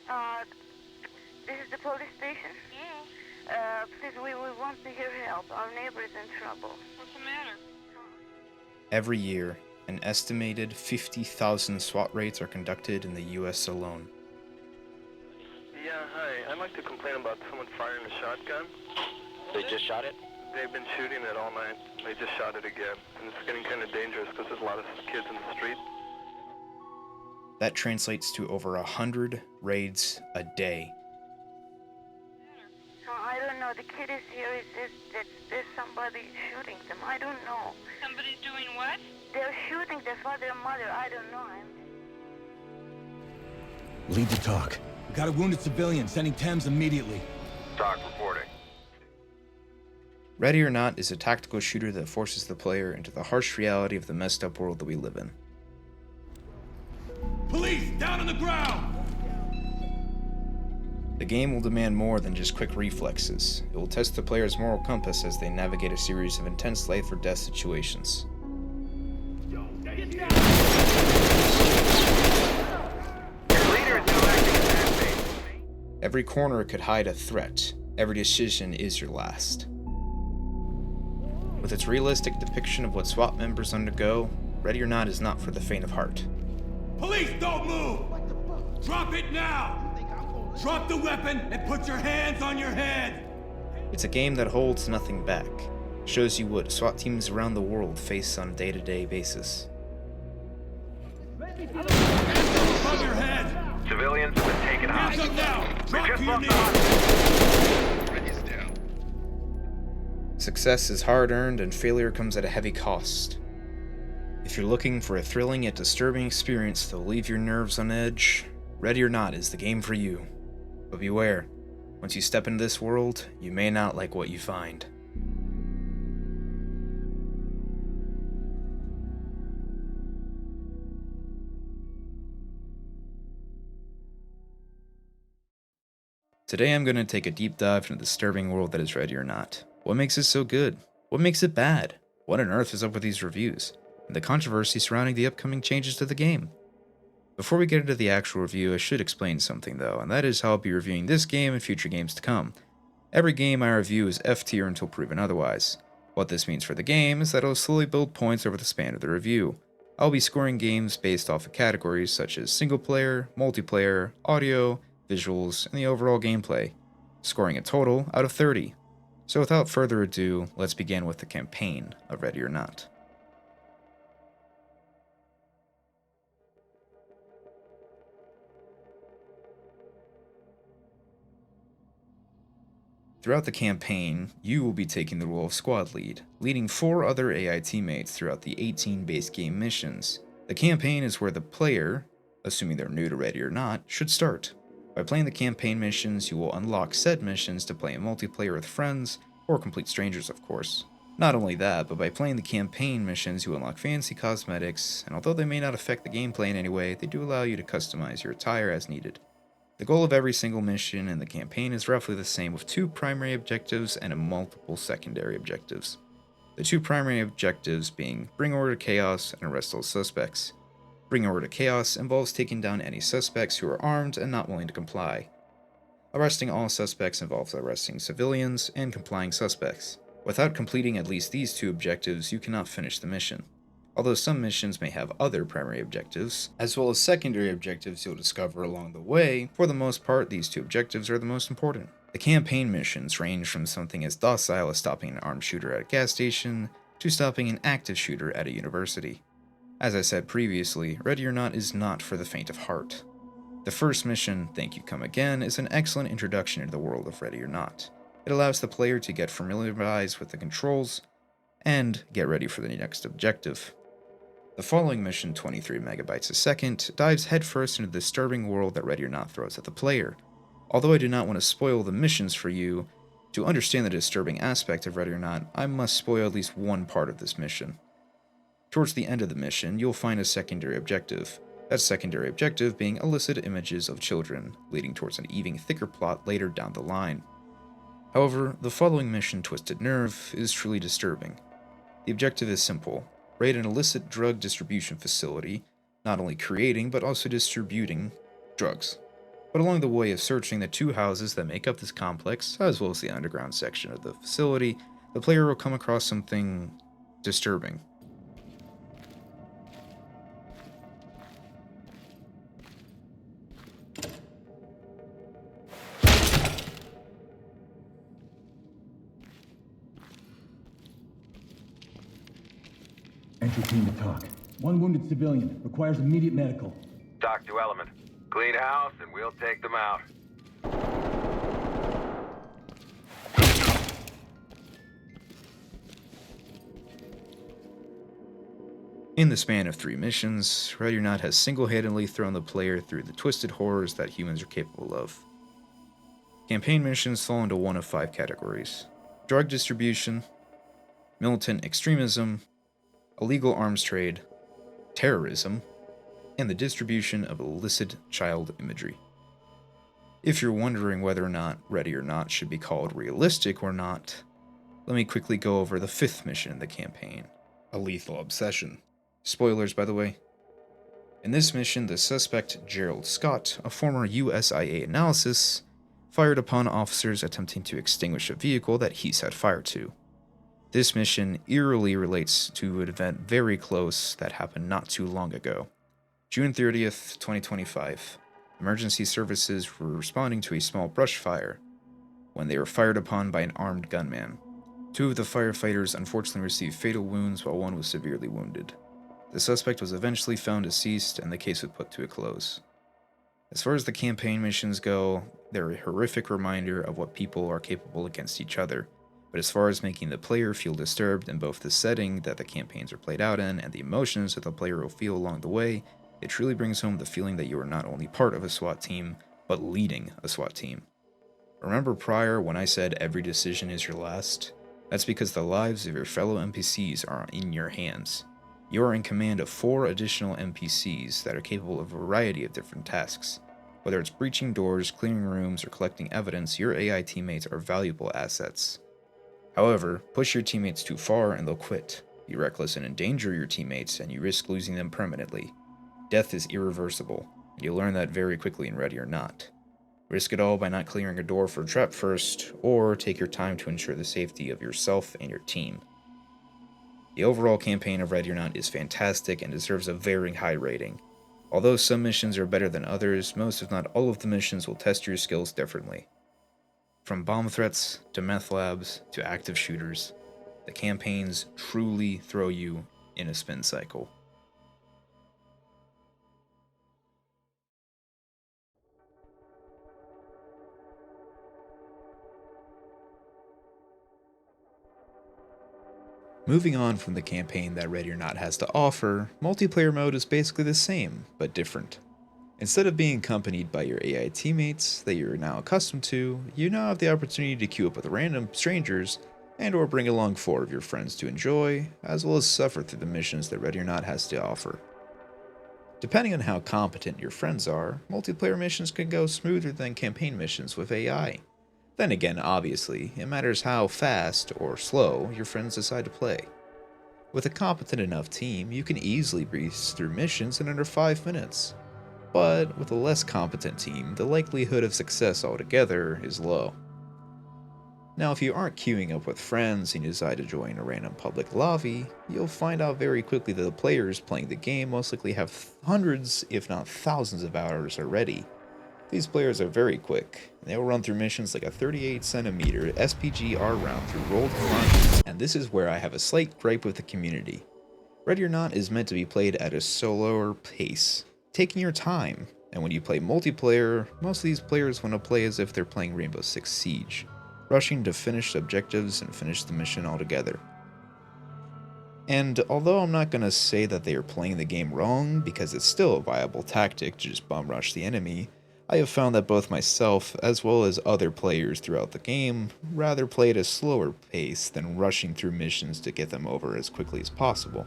Uh, this is the police station. Please, we want your help. Our neighbor is in trouble. What's the matter? Every year, an estimated 50,000 SWAT raids are conducted in the U.S. alone. Yeah, hi. I'd like to complain about someone firing a shotgun. They just shot it? They've been shooting it all night. They just shot it again. And it's getting kind of dangerous because there's a lot of kids in the street. That translates to over 100 raids a day. I don't know. The kid is here. There's somebody shooting them. I don't know. Somebody's doing what? They're shooting their father and mother. I don't know. Lead the talk. We got a wounded civilian. Sending Thames immediately. Doc reporting. Ready or Not is a tactical shooter that forces the player into the harsh reality of the messed up world that we live in. Police, down on the ground! The game will demand more than just quick reflexes. It will test the player's moral compass as they navigate a series of intense life or death situations. Every corner could hide a threat. Every decision is your last. With its realistic depiction of what SWAT members undergo, Ready or Not is not for the faint of heart. Police, don't move! Drop it now! Drop the weapon and put your hands on your head! It's a game that holds nothing back. Shows you what SWAT teams around the world face on a day-to-day basis. Above your head! Civilians have been taken Hands up now! Drop to your knees! Success is hard-earned and failure comes at a heavy cost. If you're looking for a thrilling yet disturbing experience that will leave your nerves on edge, Ready or Not is the game for you. But beware, once you step into this world, you may not like what you find. Today I'm going to take a deep dive into the disturbing world that is Ready or Not. What makes it so good? What makes it bad? What on earth is up with these reviews? And the controversy surrounding the upcoming changes to the game. Before we get into the actual review, I should explain something though, and that is how I'll be reviewing this game and future games to come. Every game I review is F tier until proven otherwise. What this means for the game is that I'll slowly build points over the span of the review. I'll be scoring games based off of categories such as single player, multiplayer, audio, visuals, and the overall gameplay, scoring a total out of 30. So without further ado, let's begin with the campaign of Ready or Not. Throughout the campaign, you will be taking the role of squad lead, leading 4 other AI teammates throughout the 18 base game missions. The campaign is where the player, assuming they're new to Ready or Not, should start. By playing the campaign missions, you will unlock said missions to play in multiplayer with friends, or complete strangers of course. Not only that, but by playing the campaign missions you unlock fancy cosmetics, and although they may not affect the gameplay in any way, they do allow you to customize your attire as needed. The goal of every single mission in the campaign is roughly the same, with 2 primary objectives and multiple secondary objectives. The 2 primary objectives being bring order to chaos and arrest all suspects. Bring order to chaos involves taking down any suspects who are armed and not willing to comply. Arresting all suspects involves arresting civilians and complying suspects. Without completing at least these 2 objectives, you cannot finish the mission. Although some missions may have other primary objectives, as well as secondary objectives you'll discover along the way, for the most part, these 2 objectives are the most important. The campaign missions range from something as docile as stopping an armed shooter at a gas station, to stopping an active shooter at a university. As I said previously, Ready or Not is not for the faint of heart. The first mission, Thank You Come Again, is an excellent introduction into the world of Ready or Not. It allows the player to get familiarized with the controls, and get ready for the next objective. The following mission, 23 megabytes a second, dives headfirst into the disturbing world that Ready or Not throws at the player. Although I do not want to spoil the missions for you, to understand the disturbing aspect of Ready or Not, I must spoil at least one part of this mission. Towards the end of the mission, you'll find a secondary objective. That secondary objective being illicit images of children, leading towards an even thicker plot later down the line. However, the following mission, Twisted Nerve, is truly disturbing. The objective is simple: raid an illicit drug distribution facility, not only creating but also distributing drugs. But along the way of searching the two houses that make up this complex, as well as the underground section of the facility, the player will come across something disturbing. Entry team to talk. One wounded civilian. Requires immediate medical. Talk to Element. Clean house and we'll take them out. In the span of 3 missions, Ready or Not has single-handedly thrown the player through the twisted horrors that humans are capable of. Campaign missions fall into one of 5 categories: drug distribution, militant extremism, illegal arms trade, terrorism, and the distribution of illicit child imagery. If you're wondering whether or not Ready or Not should be called realistic or not, let me quickly go over the 5th mission in the campaign, a lethal obsession. Spoilers, by the way. In this mission, the suspect, Gerald Scott, a former USIA analysis, fired upon officers attempting to extinguish a vehicle that he set fire to. This mission eerily relates to an event very close that happened not too long ago. June 30th, 2025. Emergency services were responding to a small brush fire when they were fired upon by an armed gunman. 2 of the firefighters unfortunately received fatal wounds while 1 was severely wounded. The suspect was eventually found deceased and the case was put to a close. As far as the campaign missions go, they're a horrific reminder of what people are capable against each other. But as far as making the player feel disturbed in both the setting that the campaigns are played out in and the emotions that the player will feel along the way, it truly brings home the feeling that you are not only part of a SWAT team, but leading a SWAT team. Remember prior when I said every decision is your last? That's because the lives of your fellow NPCs are in your hands. You are in command of 4 additional NPCs that are capable of a variety of different tasks. Whether it's breaching doors, clearing rooms, or collecting evidence, your AI teammates are valuable assets. However, push your teammates too far and they'll quit. Be reckless and endanger your teammates and you risk losing them permanently. Death is irreversible, and you'll learn that very quickly in Ready or Not. Risk it all by not clearing a door for a trap first, or take your time to ensure the safety of yourself and your team. The overall campaign of Ready or Not is fantastic and deserves a very high rating. Although some missions are better than others, most if not all of the missions will test your skills differently. From bomb threats to meth labs to active shooters, the campaigns truly throw you in a spin cycle. Moving on from the campaign that Ready or Not has to offer, multiplayer mode is basically the same, but different. Instead of being accompanied by your AI teammates that you're now accustomed to, you now have the opportunity to queue up with random strangers and or bring along 4 of your friends to enjoy, as well as suffer through the missions that Ready or Not has to offer. Depending on how competent your friends are, multiplayer missions can go smoother than campaign missions with AI. Then again, obviously, it matters how fast or slow your friends decide to play. With a competent enough team, you can easily breeze through missions in under 5 minutes. But with a less competent team, the likelihood of success altogether is low. Now, if you aren't queuing up with friends and you decide to join a random public lobby, you'll find out very quickly that the players playing the game most likely have hundreds, if not thousands of hours already. These players are very quick, and they will run through missions like a 38cm SPG-R round through rolled climbs, and this is where I have a slight gripe with the community. Ready or Not is meant to be played at a slower pace, taking your time, and when you play multiplayer, most of these players want to play as if they're playing Rainbow Six Siege, rushing to finish objectives and finish the mission altogether. And although I'm not going to say that they are playing the game wrong, because it's still a viable tactic to just bum rush the enemy, I have found that both myself as well as other players throughout the game rather play at a slower pace than rushing through missions to get them over as quickly as possible.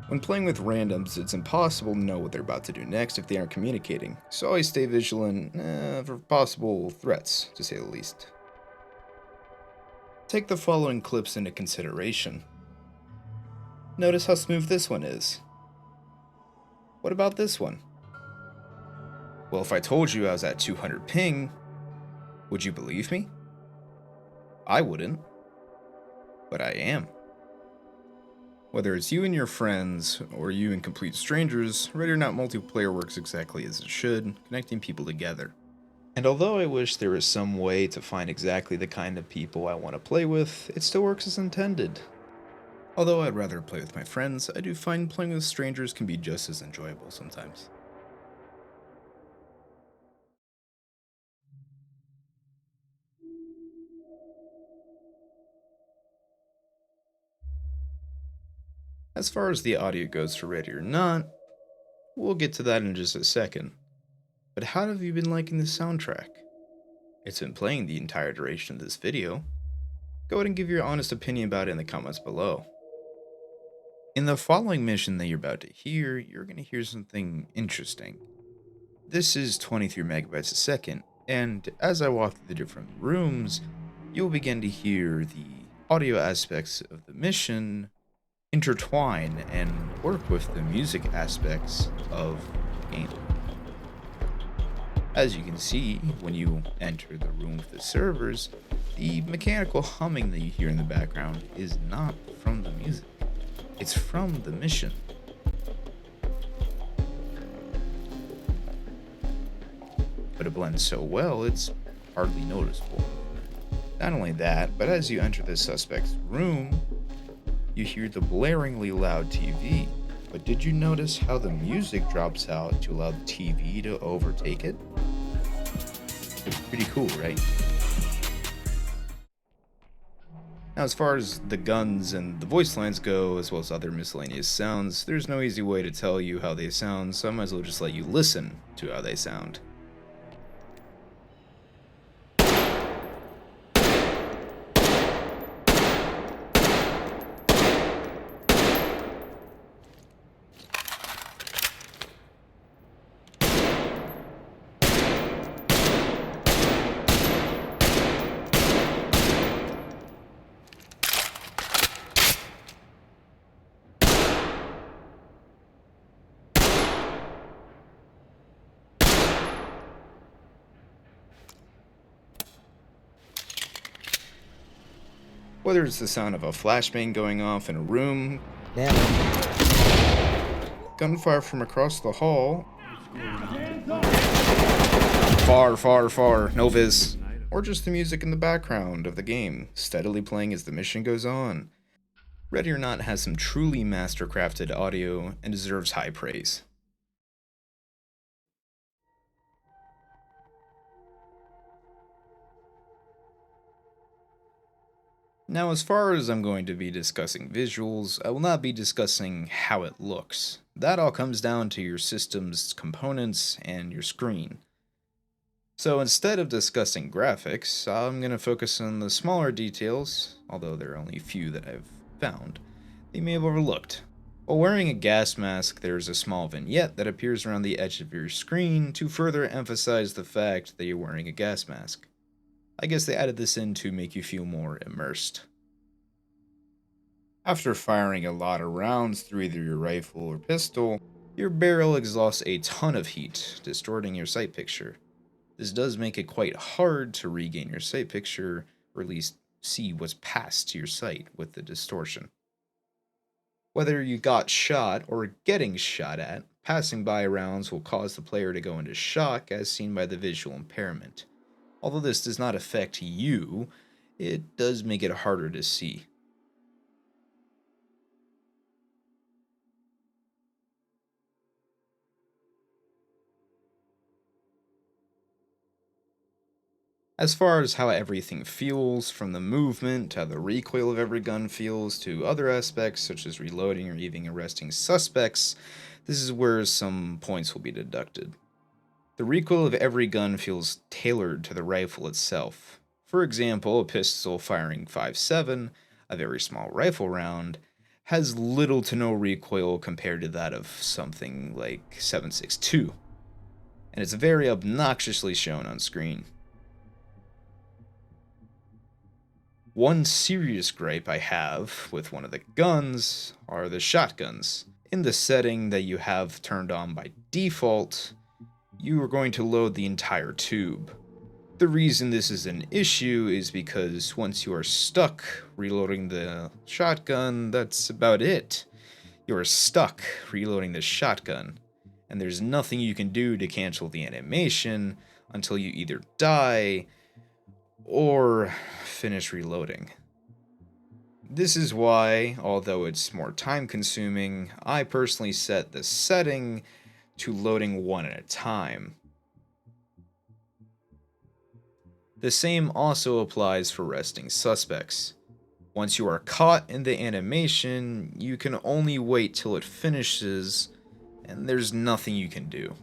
When playing with randoms, it's impossible to know what they're about to do next if they aren't communicating, so always stay vigilant for possible threats, to say the least. Take the following clips into consideration. Notice how smooth this one is. What about this one? Well, if I told you I was at 200 ping, would you believe me? I wouldn't, but I am. Whether it's you and your friends, or you and complete strangers, Ready or Not multiplayer works exactly as it should, connecting people together. And although I wish there was some way to find exactly the kind of people I want to play with, it still works as intended. Although I'd rather play with my friends, I do find playing with strangers can be just as enjoyable sometimes. As far as the audio goes for Ready or Not, we'll get to that in just a second. But how have you been liking the soundtrack? It's been playing the entire duration of this video. Go ahead and give your honest opinion about it in the comments below. In the following mission that you're about to hear, you're going to hear something interesting. This is 23 megabytes a second, and as I walk through the different rooms, you'll begin to hear the audio aspects of the mission intertwine and work with the music aspects of the game. As you can see, when you enter the room with the servers, the mechanical humming that you hear in the background is not from the music. It's from the mission. But it blends so well, it's hardly noticeable. Not only that, but as you enter the suspect's room, you hear the blaringly loud TV. But did you notice how the music drops out to allow the TV to overtake it? Pretty cool, right? Now, as far as the guns and the voice lines go, as well as other miscellaneous sounds, there's no easy way to tell you how they sound, so I might as well just let you listen to how they sound. Whether it's the sound of a flashbang going off in a room, gunfire from across the hall, far, no viz, or just the music in the background of the game, steadily playing as the mission goes on. Ready or Not has some truly mastercrafted audio and deserves high praise. Now, as far as I'm going to be discussing visuals, I will not be discussing how it looks. That all comes down to your system's components and your screen. So instead of discussing graphics, I'm going to focus on the smaller details, although there are only a few that I've found, that you may have overlooked. While wearing a gas mask, there is a small vignette that appears around the edge of your screen to further emphasize the fact that you're wearing a gas mask. I guess they added this in to make you feel more immersed. After firing a lot of rounds through either your rifle or pistol, your barrel exhausts a ton of heat, distorting your sight picture. This does make it quite hard to regain your sight picture, or at least see what's past your sight with the distortion. Whether you got shot or getting shot at, passing by rounds will cause the player to go into shock as seen by the visual impairment. Although this does not affect you, it does make it harder to see. As far as how everything feels, from the movement to how the recoil of every gun feels to other aspects such as reloading or even arresting suspects, this is where some points will be deducted. The recoil of every gun feels tailored to the rifle itself. For example, a pistol firing 5.7, a very small rifle round, has little to no recoil compared to that of something like 7.62, and it's very obnoxiously shown on screen. One serious gripe I have with one of the guns are the shotguns. In the setting that you have turned on by default, you are going to load the entire tube. The reason this is an issue is because once you are stuck reloading the shotgun, that's about it. You are stuck reloading the shotgun, and there's nothing you can do to cancel the animation until you either die or finish reloading. This is why, although it's more time consuming, I personally set the setting to loading one at a time. The same also applies for arresting suspects. Once you are caught in the animation, you can only wait till it finishes, and there's nothing you can do.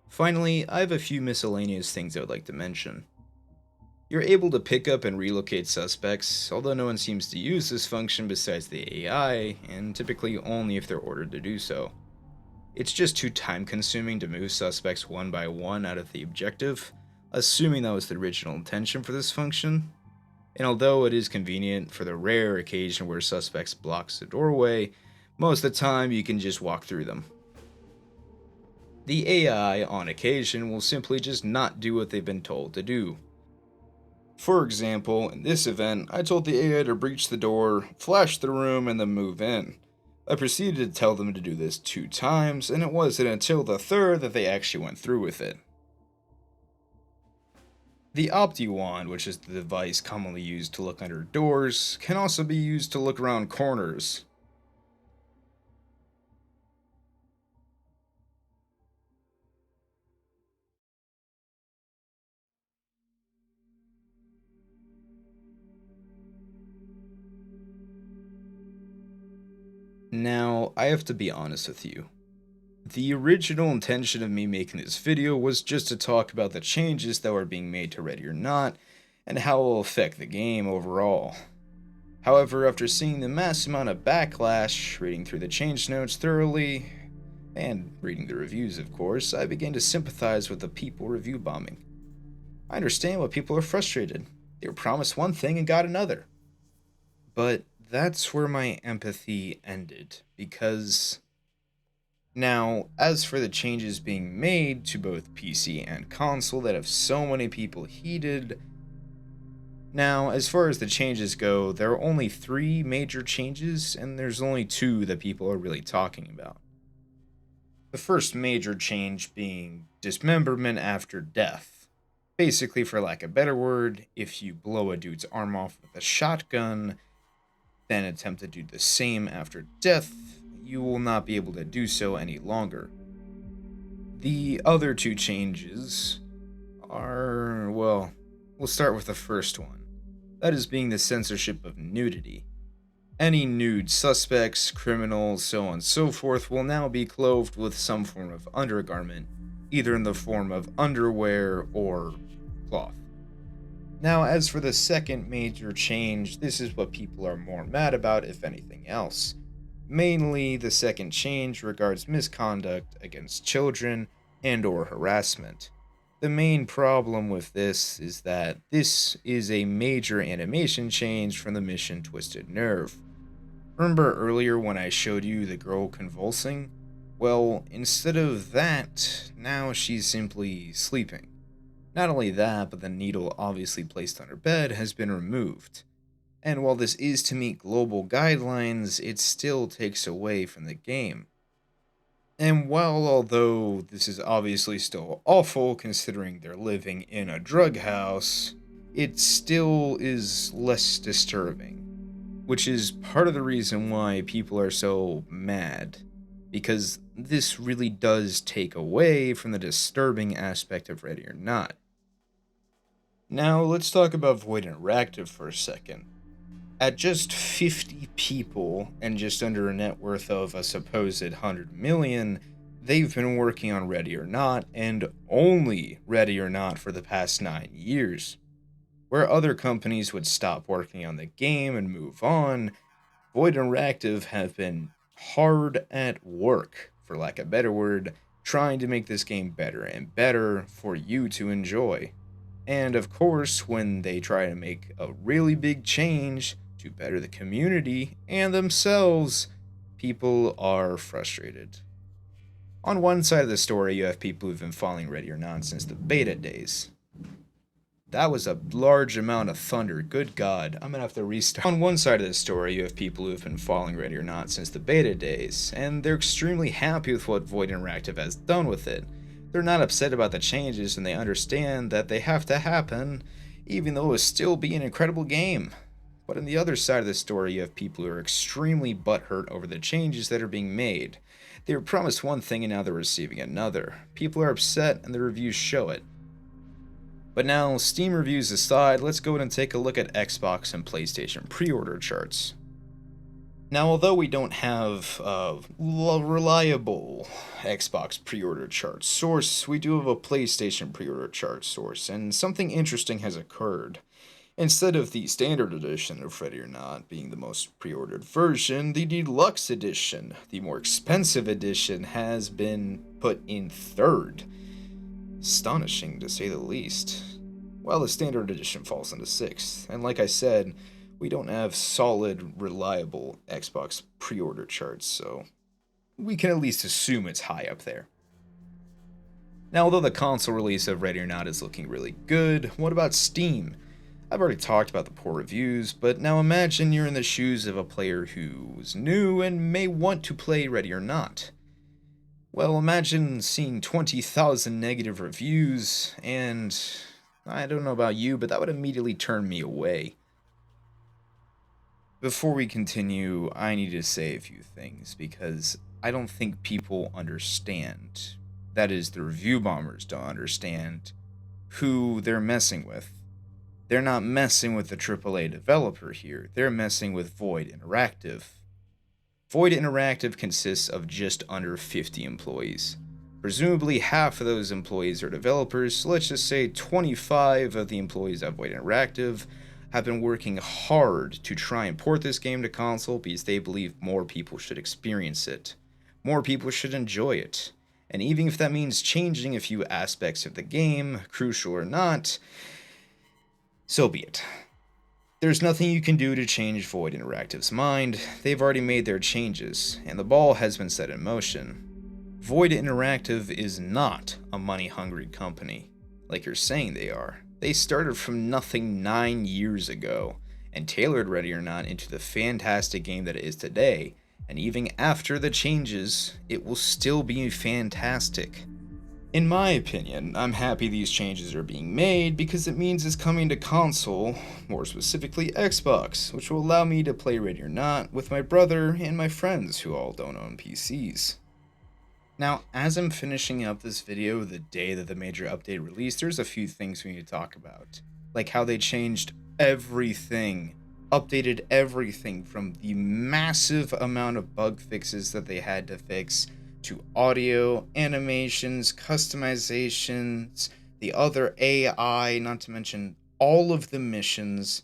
Finally, I have a few miscellaneous things I would like to mention. You're able to pick up and relocate suspects, although no one seems to use this function besides the AI, and typically only if they're ordered to do so. It's just too time consuming to move suspects one by one out of the objective, assuming that was the original intention for this function. And although it is convenient for the rare occasion where suspects blocks the doorway, most of the time you can just walk through them. The AI, on occasion, will simply just not do what they've been told to do. For example, in this event, I told the AI to breach the door, flash the room, and then move in. I proceeded to tell them to do this 2 times, and it wasn't until the third that they actually went through with it. The Opti-Wand, which is the device commonly used to look under doors, can also be used to look around corners. Now, I have to be honest with you. The original intention of me making this video was just to talk about the changes that were being made to Ready or Not, and how it will affect the game overall. However, after seeing the mass amount of backlash, reading through the change notes thoroughly, and reading the reviews of course, I began to sympathize with the people review bombing. I understand why people are frustrated. They were promised one thing and got another. But that's where my empathy ended, because now, as for the changes being made to both PC and console that have so many people heated, now, as far as the changes go, there are only 3 major changes, and there's only 2 that people are really talking about. The first major change being dismemberment after death. Basically, for lack of a better word, if you blow a dude's arm off with a shotgun, then attempt to do the same after death, you will not be able to do so any longer. The other 2 changes are, well, we'll start with the first one. That is being the censorship of nudity. Any nude suspects, criminals, so on and so forth will now be clothed with some form of undergarment, either in the form of underwear or cloth. Now, as for the second major change, this is what people are more mad about, if anything else. Mainly, the second change regards misconduct against children and or harassment. The main problem with this is that this is a major animation change from the mission Twisted Nerve. Remember earlier when I showed you the girl convulsing? Well, instead of that, now she's simply sleeping. Not only that, but the needle obviously placed on her bed has been removed. And while this is to meet global guidelines, it still takes away from the game. And while although this is obviously still awful considering they're living in a drug house, it still is less disturbing. Which is part of the reason why people are so mad. Because this really does take away from the disturbing aspect of Ready or Not. Now let's talk about Void Interactive for a second. At just 50 people and just under a net worth of a supposed 100 million, they've been working on Ready or Not, and only Ready or Not, for the past 9 years. Where other companies would stop working on the game and move on, Void Interactive have been hard at work, for lack of a better word, trying to make this game better and better for you to enjoy. And of course, when they try to make a really big change to better the community and themselves, people are frustrated. On one side of the story, you have people who've been following Ready or Not since the beta days. That was a large amount of thunder, good god, I'm gonna have to restart. On one side of the story, you have people who have been following Ready or Not since the beta days, and they're extremely happy with what Void Interactive has done with it. They're not upset about the changes, and they understand that they have to happen, even though it will still be an incredible game. But on the other side of the story, you have people who are extremely butthurt over the changes that are being made. They were promised one thing and now they're receiving another. People are upset and the reviews show it. But now, Steam reviews aside, let's go ahead and take a look at Xbox and PlayStation pre-order charts. Now, although we don't have a reliable Xbox pre-order chart source, we do have a PlayStation pre-order chart source, and something interesting has occurred. Instead of the standard edition of Ready or Not being the most pre-ordered version, the deluxe edition, the more expensive edition, has been put in third. Astonishing, to say the least. While the standard edition falls into sixth, and like I said, we don't have solid, reliable Xbox pre-order charts, so we can at least assume it's high up there. Now, although the console release of Ready or Not is looking really good, what about Steam? I've already talked about the poor reviews, but now imagine you're in the shoes of a player who's new and may want to play Ready or Not. Well, imagine seeing 20,000 negative reviews, and I don't know about you, but that would immediately turn me away. Before we continue, I need to say a few things, because I don't think people understand, that is, the review bombers don't understand, who they're messing with. They're not messing with the AAA developer here, they're messing with Void Interactive. Void Interactive consists of just under 50 employees. Presumably half of those employees are developers, so let's just say 25 of the employees at Void Interactive have been working hard to try and port this game to console because they believe more people should experience it. More people should enjoy it. And even if that means changing a few aspects of the game, crucial or not, so be it. There's nothing you can do to change Void Interactive's mind. They've already made their changes, and the ball has been set in motion. Void Interactive is not a money-hungry company, like you're saying they are. They started from nothing 9 years ago, and tailored Ready or Not into the fantastic game that it is today, and even after the changes, it will still be fantastic. In my opinion, I'm happy these changes are being made because it means it's coming to console, more specifically Xbox, which will allow me to play Ready or Not with my brother and my friends who all don't own PCs. Now, as I'm finishing up this video the day that the major update released, there's a few things we need to talk about. Like how they changed everything, updated everything from the massive amount of bug fixes that they had to fix, to audio, animations, customizations, the other AI, not to mention all of the missions,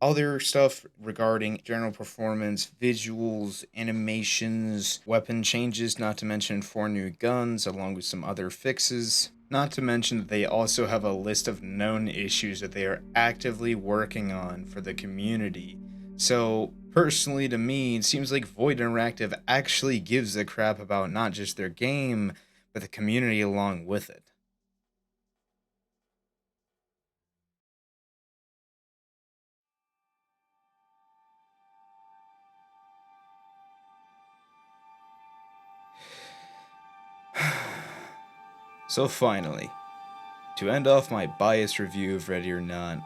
other stuff regarding general performance, visuals, animations, weapon changes, not to mention 4 new guns, along with some other fixes. Not to mention that they also have a list of known issues that they are actively working on for the community. So, personally to me, it seems like Void Interactive actually gives a crap about not just their game, but the community along with it. So finally, to end off my biased review of Ready or Not,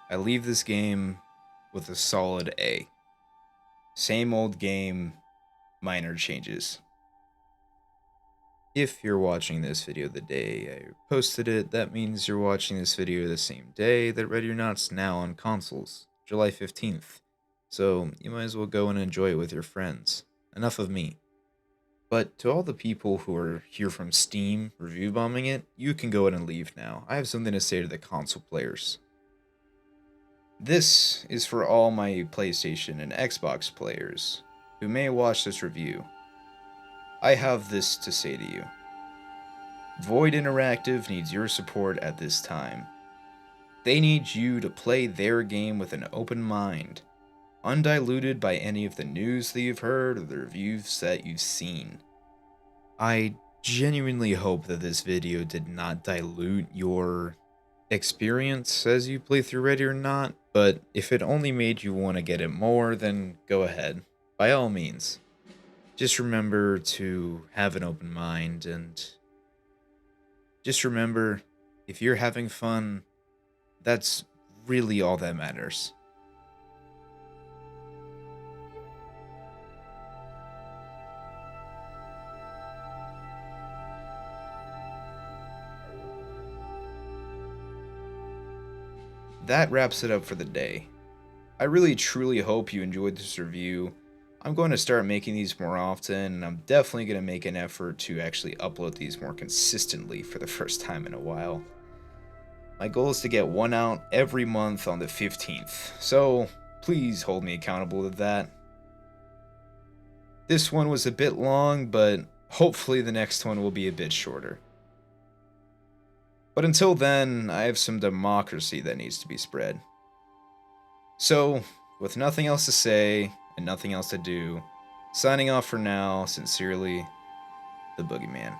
I leave this game with a solid A. Same old game, minor changes. If you're watching this video the day I posted it, that means you're watching this video the same day that Ready or Not's now on consoles, July 15th. So you might as well go and enjoy it with your friends. Enough of me. But to all the people who are here from Steam review bombing it, you can go ahead and leave now. I have something to say to the console players. This is for all my PlayStation and Xbox players who may watch this review. I have this to say to you. Void Interactive needs your support at this time. They need you to play their game with an open mind, undiluted by any of the news that you've heard or the reviews that you've seen. I genuinely hope that this video did not dilute your experience as you play through Ready or Not, but if it only made you want to get it more, then go ahead. By all means. Just remember to have an open mind, and just remember, if you're having fun, that's really all that matters. That wraps it up for the day. I really truly hope you enjoyed this review. I'm going to start making these more often, and I'm definitely going to make an effort to actually upload these more consistently for the first time in a while. My goal is to get one out every month on the 15th, so please hold me accountable to that. This one was a bit long, but hopefully the next one will be a bit shorter. But until then, I have some democracy that needs to be spread. So, with nothing else to say and nothing else to do, signing off for now, sincerely, the Boogeyman.